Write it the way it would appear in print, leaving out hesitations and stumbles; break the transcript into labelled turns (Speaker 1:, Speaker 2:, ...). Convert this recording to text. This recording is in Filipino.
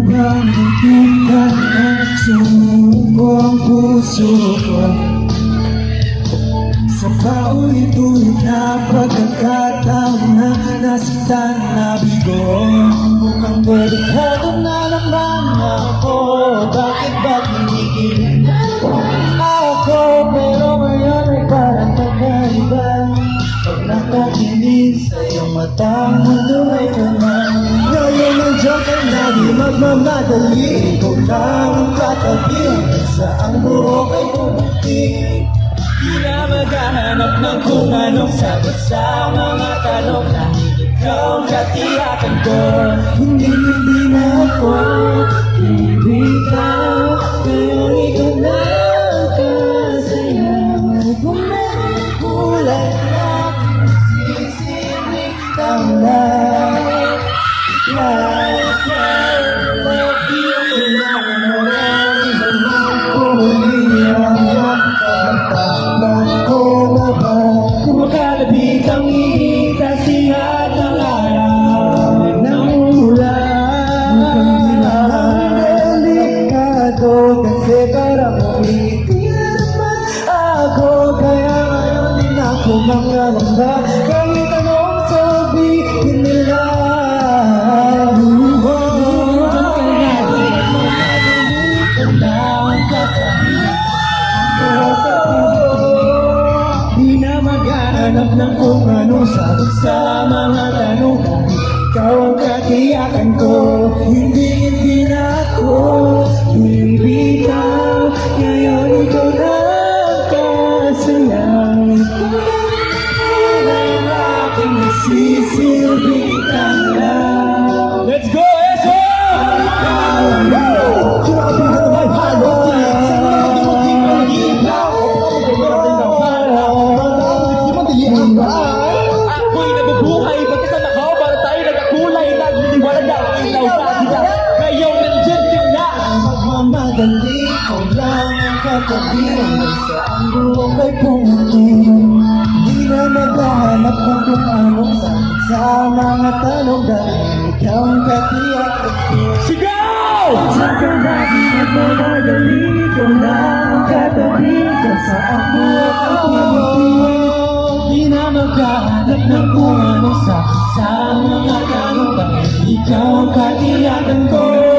Speaker 1: bang bigyan at sumuko ang puso ko sa paulit-ulit na pagkakataon na nasaktan na bigo? Mukhang delikado na naman ako. Bakit ba kinikilig ako? Pero ngayon ay parang magkaiba. Pag nakatingin sa iyong mata, mundo ay kamang ngayon ang joke ay lagi magmamadali. Ikaw lang ang katabi, saang buhok ay pumuti. Di na maghahanap ng kung anong sagot sa mga tanong dahil ikaw ang katiyakan ko. Hindi na ako bibitaw, kayong ikaw na ang kasayaw. Kung meron kulay na sisinig tama. Like love you, kailangan mo lang ibalang kumuli ang magpapagpapag ko na ba? Kumakalabit ang ihig kasi at ang araw ng ulan. Mukhang hinahang delikado kasi parang ulitin naman ako. Kaya ngayon din ako mangalamba kahit anong sabihin nila. Di na maghahanap ng kung anong sagot sa mga tanong dahil ikaw ang katiyakan ko. Hindi na ako bibitaw, ngayon ikaw na ang kasayaw. Kung ang aking nagsisilbing tanglaw.
Speaker 2: Let's go, Eso! Ako'y nabubuhay, pati sa nakaw, para tayo nagkakulay, nagliliwanag na ang ilaw pagina. Ngayon nandiyan ka na.
Speaker 1: Magmamadali ko lang ang katabi, sa ang buhok ay pumuti. Di na naghahanap ng kung anong sagot sa mga tanong dahil ikaw ang katiyakan ko.
Speaker 2: Sigaw!
Speaker 1: Diyan ka lagi nagmamadali ko lang ang katabi, sa ang buhok ay pumuti. Di na maghahanap ng kung anong sagot sa mga tanong dahil ikaw ang katiyakan ko.